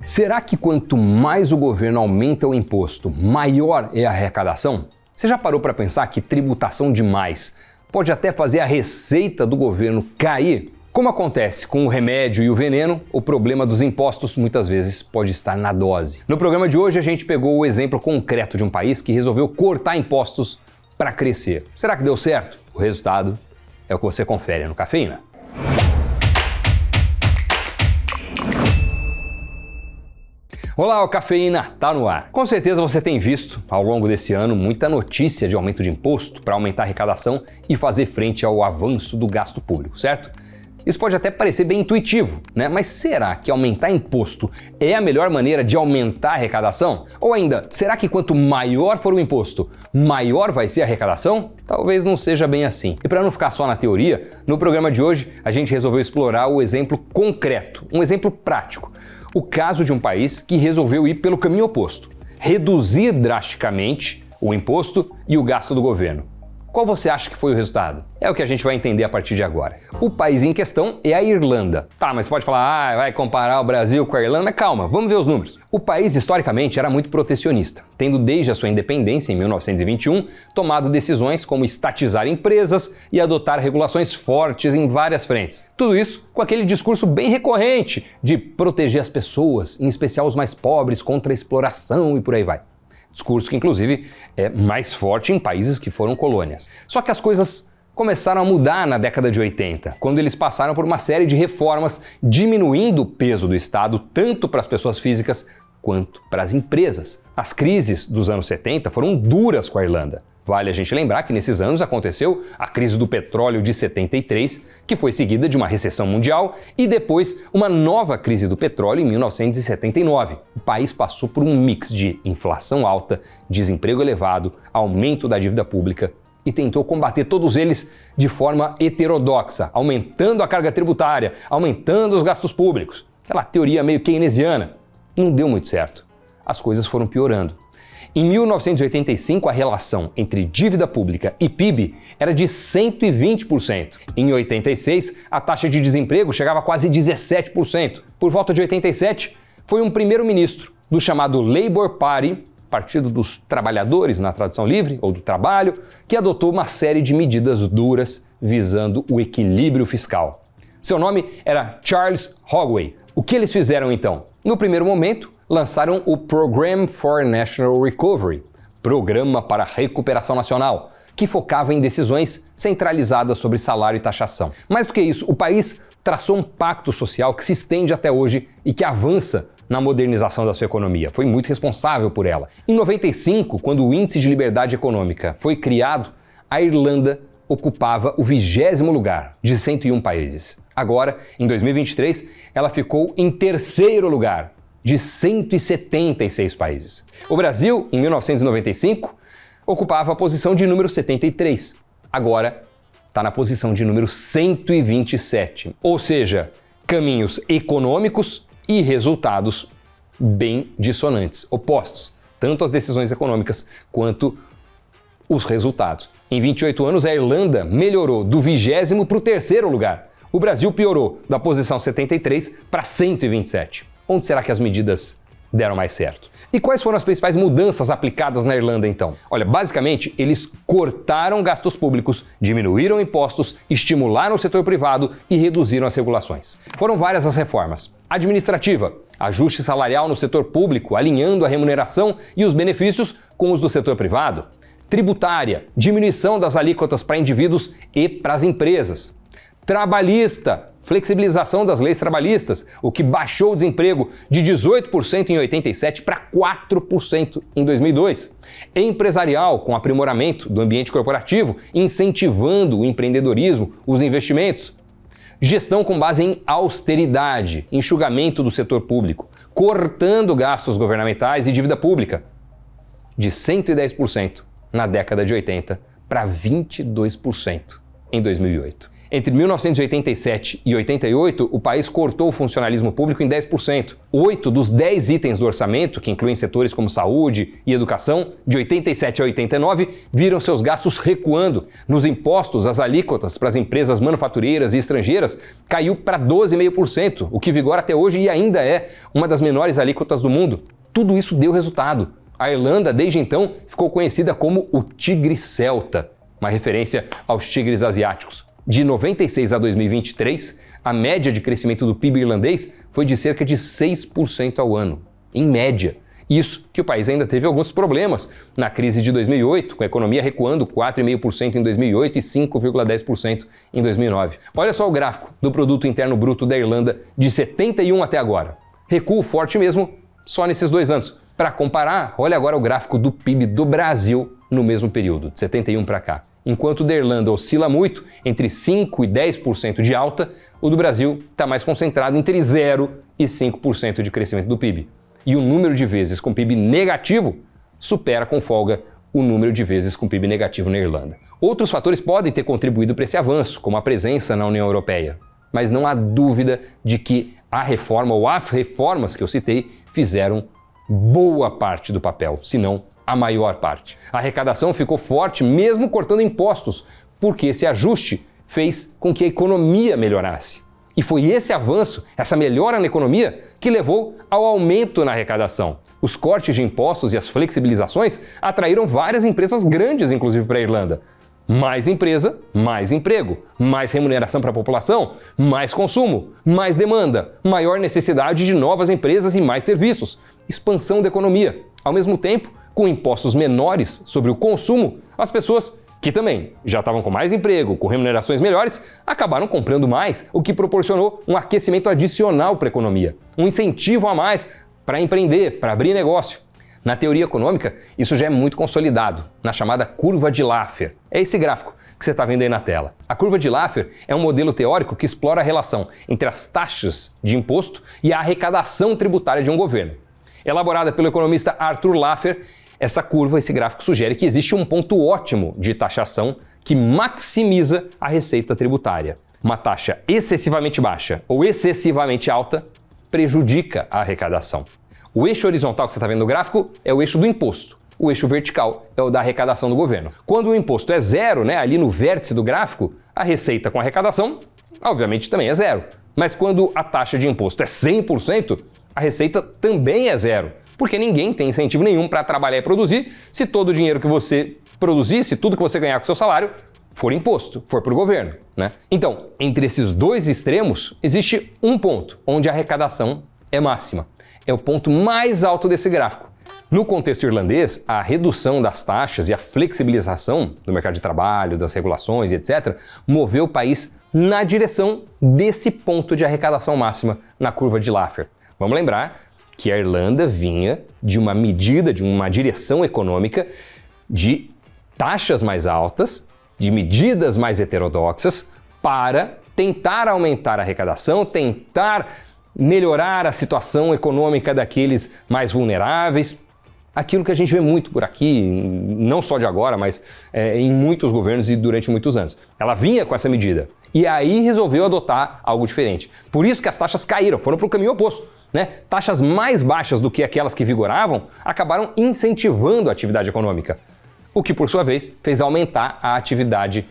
Será que quanto mais o governo aumenta o imposto, maior é a arrecadação? Você já parou para pensar que tributação demais pode até fazer a receita do governo cair? Como acontece com o remédio e o veneno, o problema dos impostos muitas vezes pode estar na dose. No programa de hoje a gente pegou o exemplo concreto de um país que resolveu cortar impostos para crescer. Será que deu certo? O resultado é o que você confere no Cafeína. Olá, o Cafeína tá no ar. Com certeza você tem visto, ao longo desse ano, muita notícia de aumento de imposto para aumentar a arrecadação e fazer frente ao avanço do gasto público, certo? Isso pode até parecer bem intuitivo, né? Mas será que aumentar imposto é a melhor maneira de aumentar a arrecadação? Ou ainda, será que quanto maior for o imposto, maior vai ser a arrecadação? Talvez não seja bem assim. E para não ficar só na teoria, no programa de hoje a gente resolveu explorar o exemplo concreto, um exemplo prático. O caso de um país que resolveu ir pelo caminho oposto, reduzir drasticamente o imposto e o gasto do governo. Qual você acha que foi o resultado? É o que a gente vai entender a partir de agora. O país em questão é a Irlanda. Tá, mas pode falar, vai comparar o Brasil com a Irlanda? Mas calma, vamos ver os números. O país, historicamente, era muito protecionista, tendo desde a sua independência, em 1921, tomado decisões como estatizar empresas e adotar regulações fortes em várias frentes. Tudo isso com aquele discurso bem recorrente de proteger as pessoas, em especial os mais pobres, contra a exploração e por aí vai. Discurso que, inclusive, é mais forte em países que foram colônias. Só que as coisas começaram a mudar na década de 80, quando eles passaram por uma série de reformas diminuindo o peso do Estado tanto para as pessoas físicas quanto para as empresas. As crises dos anos 70 foram duras com a Irlanda. Vale a gente lembrar que nesses anos aconteceu a crise do petróleo de 73, que foi seguida de uma recessão mundial, e depois uma nova crise do petróleo em 1979. O país passou por um mix de inflação alta, desemprego elevado, aumento da dívida pública e tentou combater todos eles de forma heterodoxa, aumentando a carga tributária, aumentando os gastos públicos. Aquela teoria meio keynesiana. Não deu muito certo. As coisas foram piorando. Em 1985, a relação entre dívida pública e PIB era de 120%. Em 86, a taxa de desemprego chegava a quase 17%. Por volta de 87, foi um primeiro-ministro do chamado Labour Party, Partido dos Trabalhadores na tradução livre, ou do trabalho, que adotou uma série de medidas duras visando o equilíbrio fiscal. Seu nome era Charles Haughey. O que eles fizeram então? No primeiro momento, lançaram o Programme for National Recovery, Programa para a Recuperação Nacional, que focava em decisões centralizadas sobre salário e taxação. Mais do que isso, o país traçou um pacto social que se estende até hoje e que avança na modernização da sua economia. Foi muito responsável por ela. Em 95, quando o Índice de Liberdade Econômica foi criado, a Irlanda ocupava o 20º lugar de 101 países. Agora, em 2023, ela ficou em 3º lugar de 176 países. O Brasil, em 1995, ocupava a posição de número 73. Agora, está na posição de número 127. Ou seja, caminhos econômicos e resultados bem dissonantes, opostos, tanto as decisões econômicas quanto os resultados. Em 28 anos, a Irlanda melhorou do 20º para o 3º lugar. O Brasil piorou da posição 73 para 127. Onde será que as medidas deram mais certo? E quais foram as principais mudanças aplicadas na Irlanda, então? Olha, basicamente, eles cortaram gastos públicos, diminuíram impostos, estimularam o setor privado e reduziram as regulações. Foram várias as reformas. Administrativa, ajuste salarial no setor público, alinhando a remuneração e os benefícios com os do setor privado. Tributária, diminuição das alíquotas para indivíduos e para as empresas. Trabalhista, flexibilização das leis trabalhistas, o que baixou o desemprego de 18% em 87 para 4% em 2002. Empresarial, com aprimoramento do ambiente corporativo, incentivando o empreendedorismo, os investimentos. Gestão com base em austeridade, enxugamento do setor público, cortando gastos governamentais e dívida pública, de 110% na década de 80 para 22% em 2008. Entre 1987 e 88, o país cortou o funcionalismo público em 10%. 8 dos 10 itens do orçamento, que incluem setores como saúde e educação, de 87 a 89, viram seus gastos recuando. Nos impostos, as alíquotas para as empresas manufatureiras e estrangeiras caiu para 12,5%, o que vigora até hoje e ainda é uma das menores alíquotas do mundo. Tudo isso deu resultado. A Irlanda, desde então, ficou conhecida como o Tigre Celta, uma referência aos tigres asiáticos. De 96 a 2023, a média de crescimento do PIB irlandês foi de cerca de 6% ao ano, em média. Isso que o país ainda teve alguns problemas na crise de 2008, com a economia recuando 4,5% em 2008 e 5,10% em 2009. Olha só o gráfico do Produto Interno Bruto da Irlanda de 71 até agora. Recuo forte mesmo só nesses 2 anos. Para comparar, olha agora o gráfico do PIB do Brasil no mesmo período, de 71 para cá. Enquanto o da Irlanda oscila muito, entre 5% e 10% de alta, o do Brasil está mais concentrado entre 0% e 5% de crescimento do PIB. E o número de vezes com PIB negativo supera com folga o número de vezes com PIB negativo na Irlanda. Outros fatores podem ter contribuído para esse avanço, como a presença na União Europeia. Mas não há dúvida de que a reforma ou as reformas que eu citei fizeram boa parte do papel, se não a maior parte. A arrecadação ficou forte mesmo cortando impostos, porque esse ajuste fez com que a economia melhorasse. E foi esse avanço, essa melhora na economia, que levou ao aumento na arrecadação. Os cortes de impostos e as flexibilizações atraíram várias empresas grandes, inclusive para a Irlanda. Mais empresa, mais emprego, mais remuneração para a população, mais consumo, mais demanda, maior necessidade de novas empresas e mais serviços, expansão da economia. Ao mesmo tempo, com impostos menores sobre o consumo, as pessoas que também já estavam com mais emprego, com remunerações melhores, acabaram comprando mais, o que proporcionou um aquecimento adicional para a economia, um incentivo a mais para empreender, para abrir negócio. Na teoria econômica, isso já é muito consolidado, na chamada curva de Laffer. É esse gráfico que você está vendo aí na tela. A curva de Laffer é um modelo teórico que explora a relação entre as taxas de imposto e a arrecadação tributária de um governo. Elaborada pelo economista Arthur Laffer, essa curva, esse gráfico sugere que existe um ponto ótimo de taxação que maximiza a receita tributária. Uma taxa excessivamente baixa ou excessivamente alta prejudica a arrecadação. O eixo horizontal que você está vendo no gráfico é o eixo do imposto. O eixo vertical é o da arrecadação do governo. Quando o imposto é zero, ali no vértice do gráfico, a receita com arrecadação, obviamente, também é zero. Mas quando a taxa de imposto é 100%, a receita também é zero. Porque ninguém tem incentivo nenhum para trabalhar e produzir se todo o dinheiro que você produzir, se tudo que você ganhar com seu salário, for imposto, for para o governo, né? Então, entre esses dois extremos, existe um ponto onde a arrecadação é máxima. É o ponto mais alto desse gráfico. No contexto irlandês, a redução das taxas e a flexibilização do mercado de trabalho, das regulações e etc., moveu o país na direção desse ponto de arrecadação máxima na curva de Laffer. Vamos lembrar que a Irlanda vinha de uma medida, de uma direção econômica de taxas mais altas, de medidas mais heterodoxas, para tentar aumentar a arrecadação, tentar melhorar a situação econômica daqueles mais vulneráveis. Aquilo que a gente vê muito por aqui, não só de agora, mas em muitos governos e durante muitos anos. Ela vinha com essa medida e aí resolveu adotar algo diferente. Por isso que as taxas caíram, foram para o caminho oposto. Taxas mais baixas do que aquelas que vigoravam acabaram incentivando a atividade econômica, o que, por sua vez, fez aumentar a atividade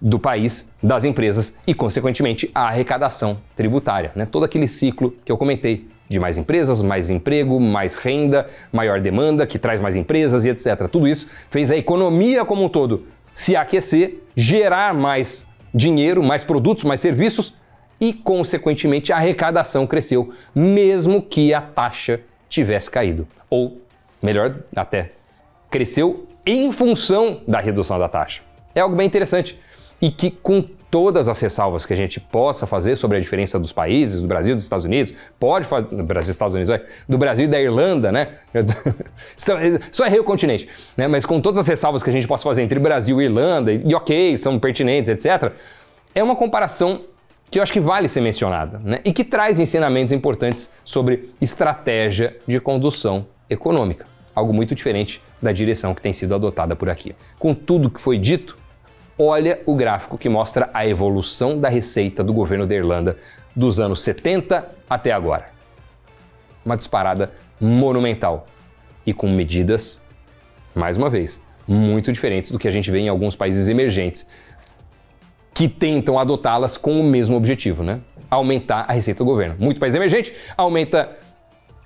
do país, das empresas e, consequentemente, a arrecadação tributária. Todo aquele ciclo que eu comentei de mais empresas, mais emprego, mais renda, maior demanda, que traz mais empresas e etc. Tudo isso fez a economia como um todo se aquecer, gerar mais dinheiro, mais produtos, mais serviços, e, consequentemente, a arrecadação cresceu, mesmo que a taxa tivesse caído. Ou, melhor até, cresceu em função da redução da taxa. É algo bem interessante e que, com todas as ressalvas que a gente possa fazer sobre a diferença dos países, do Brasil e dos Estados Unidos, pode fazer, do Brasil e Estados Unidos, do Brasil e da Irlanda, só errei o continente, mas com todas as ressalvas que a gente possa fazer entre Brasil e Irlanda, e ok, são pertinentes, etc., é uma comparação que eu acho que vale ser mencionada, e que traz ensinamentos importantes sobre estratégia de condução econômica, algo muito diferente da direção que tem sido adotada por aqui. Com tudo que foi dito, Olha o gráfico que mostra a evolução da receita do governo da Irlanda dos anos 70 até agora. Uma disparada monumental e com medidas, mais uma vez, muito diferentes do que a gente vê em alguns países emergentes que tentam adotá-las com o mesmo objetivo, né? Aumentar a receita do governo. Muito país emergente aumenta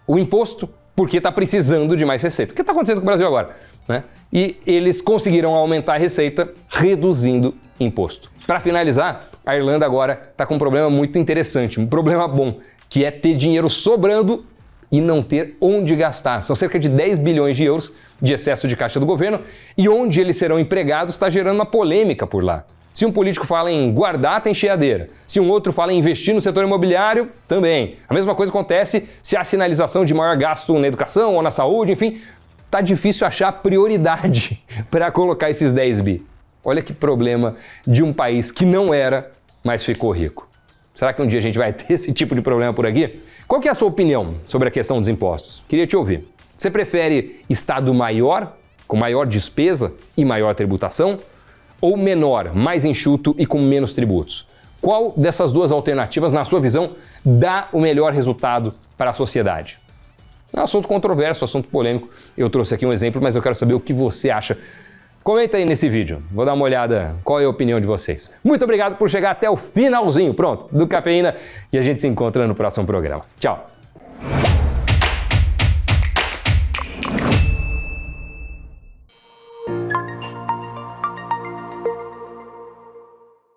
o imposto porque está precisando de mais receita. O que está acontecendo com o Brasil agora? Né? E eles conseguiram aumentar a receita reduzindo imposto. Para finalizar, a Irlanda agora está com um problema muito interessante, um problema bom, que é ter dinheiro sobrando e não ter onde gastar. São cerca de 10 bilhões de euros de excesso de caixa do governo e onde eles serão empregados está gerando uma polêmica por lá. Se um político fala em guardar, tem cheadeira. Se um outro fala em investir no setor imobiliário, também. A mesma coisa acontece se há sinalização de maior gasto na educação ou na saúde, enfim. Tá difícil achar prioridade para colocar esses 10 bi. Olha que problema de um país que não era, mas ficou rico. Será que um dia a gente vai ter esse tipo de problema por aqui? Qual que é a sua opinião sobre a questão dos impostos? Queria te ouvir. Você prefere Estado maior, com maior despesa e maior tributação? Ou menor, mais enxuto e com menos tributos? Qual dessas duas alternativas, na sua visão, dá o melhor resultado para a sociedade? É um assunto controverso, assunto polêmico. Eu trouxe aqui um exemplo, mas eu quero saber o que você acha. Comenta aí nesse vídeo. Vou dar uma olhada qual é a opinião de vocês. Muito obrigado por chegar até o finalzinho, pronto, do Cafeína. E a gente se encontra no próximo programa. Tchau!